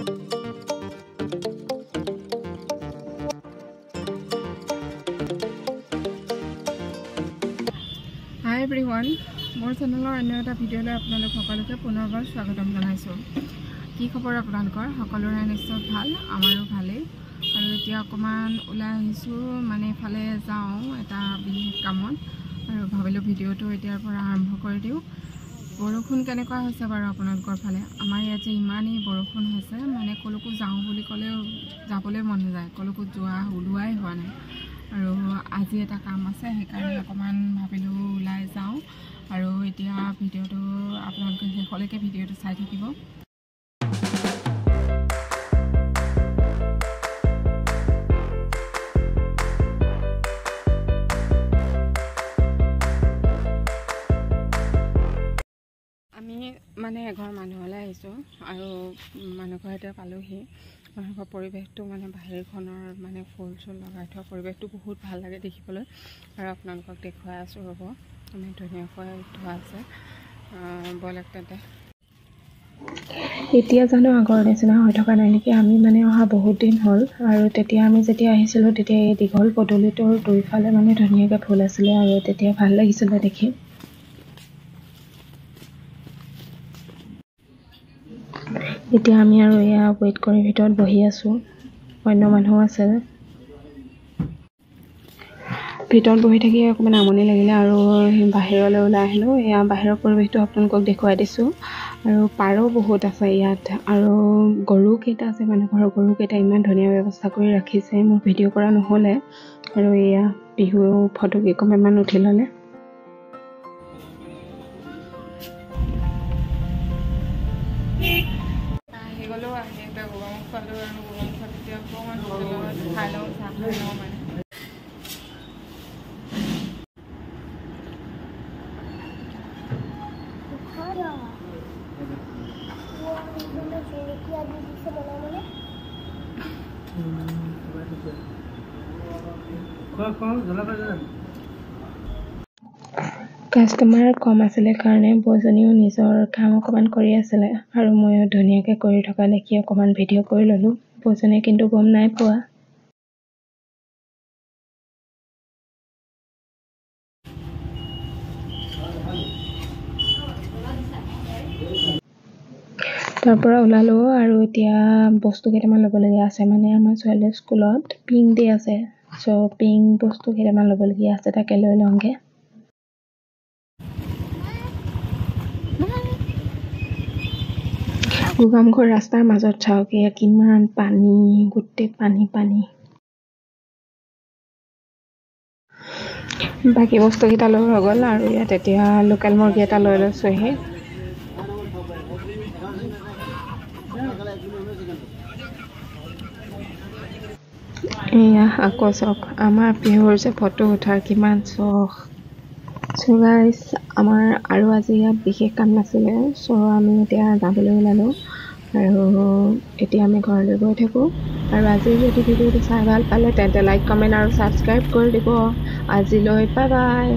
Hi everyone, মোৰ চেনেলৰ অন্য এটা ভিডিঅ'লৈ আপোনালোক সকলোকে পুনৰবাৰ স্বাগতম জনাইছোঁ। কি খবৰ আপোনালোকৰ? সকলোৰে নিশ্চয় ভাল, আমাৰো ভালেই। আৰু এতিয়া অকণমান ওলাই আহিছোঁ, মানে ইফালে যাওঁ এটা বিশেষ কামত, আৰু ভাবিলোঁ ভিডিঅ'টো এতিয়াৰ পৰা আৰম্ভ কৰি দিওঁ। বৰষুণ কেনেকুৱা হৈছে বাৰু আপোনালোকৰ ফালে? আমাৰ ইয়াত যে ইমানেই বৰষুণ হৈছে, মানে কলৈকো যাওঁ বুলি ক'লেও যাবলৈ মন নাযায়, কলৈকো ওলোৱাই হোৱা নাই। আৰু আজি এটা কাম আছে, সেইকাৰণে অকণমান ভাবিলোঁ ওলাই যাওঁ। আৰু এতিয়া ভিডিঅ'টো আপোনালোকে শেষলৈকে ভিডিঅ'টো চাই থাকিব। আমি মানে এঘৰ মানুহলৈ আহিছোঁ, আৰু মানুহ ঘৰতে পালোহি। মানুহৰ পৰিৱেশটো মানে বাহিৰখনৰ মানে ফুল চুল লগাই থোৱা পৰিৱেশটো বহুত ভাল লাগে দেখিবলৈ। আৰু আপোনালোকক দেখুৱাই আছোঁ, ৰ'ব, মানে ধুনীয়াকৈ থোৱা আছে। বলক তেন্তে। এতিয়া জানো আগৰ নিচিনা হৈ থকা নাই নেকি? আমি মানে অহা বহুত দিন হ'ল, আৰু তেতিয়া আমি যেতিয়া আহিছিলোঁ তেতিয়া এই দীঘল পদূলিটোৰ দুইফালে মানে ধুনীয়াকৈ ফুল আছিলে, আৰু তেতিয়া ভাল লাগিছিলে দেখি। এতিয়া আমি আৰু এয়া ৱেইট কৰি ভিতৰত বহি আছোঁ, অন্য মানুহো আছে। ভিতৰত বহি থাকি অকণমান আমনি লাগিলে, আৰু বাহিৰলৈ ওলাই আহিলোঁ। এয়া বাহিৰৰ পৰিৱেশটো আপোনালোকক দেখুৱাই দিছোঁ। আৰু পাৰো বহুত আছে ইয়াত, আৰু গৰুকেইটা আছে, মানুহ ঘৰৰ গৰুকেইটা ইমান ধুনীয়া ব্যৱস্থা কৰি ৰাখিছে। মোৰ ভিডিঅ' কৰা নহ'লে, আৰু এয়া বিহু ফটো কেইকপিমান উঠি ল'লে। আহি গ'লোঁ, আহি এতিয়া গৰমত খোৱালোঁ, আৰু গৰম খোৱাত এতিয়া অকণমান হোটেলত খাই লওঁ, চাহ খাই লওঁ মানে। কাষ্টমাৰ কম আছিলে কাৰণে বৌজনীও নিজৰ কাম অকণমান কৰি আছিলে, আৰু ময়ো ধুনীয়াকৈ কৰি থকা দেখি অকণমান ভিডিঅ' কৰি ল'লোঁ। বৌজনীয়ে কিন্তু গম নাই পোৱা। তাৰ পৰা ওলালোঁ, আৰু এতিয়া বস্তু কেইটামান ল'বলগীয়া আছে। মানে আমাৰ ছোৱালীৰ স্কুলত পিং ডে আছে, চ' পিং বস্তু কেইটামান ল'বলগীয়া আছে, তাকে লৈ লওঁগৈ। গোগামুখৰ ৰাস্তাৰ মাজত চাওক, এয়া কিমান পানী, গোটেই পানী পানী। বাকী বস্তুকেইটা লৈ হৈ গ'ল, আৰু ইয়াত এতিয়া লোকেল মুৰ্গী এটা লৈ লৈছোঁহি। এয়া আকৌ চাওক, আমাৰ বিহুৰ যে ফটো উঠাৰ কিমান চখ। চ' গাইজ, আমাৰ আৰু আজি ইয়াত বিশেষ কাম নাছিলে, চ' আমি এতিয়া যাবলৈ ওলালোঁ, আৰু এতিয়া আমি ঘৰলৈ গৈ থাকোঁ। আৰু আজি যদি ভিডিঅ'টো চাই ভাল পালে তেন্তে লাইক, কমেণ্ট আৰু ছাবস্ক্ৰাইব কৰি দিব। আজিলৈ বাই বাই।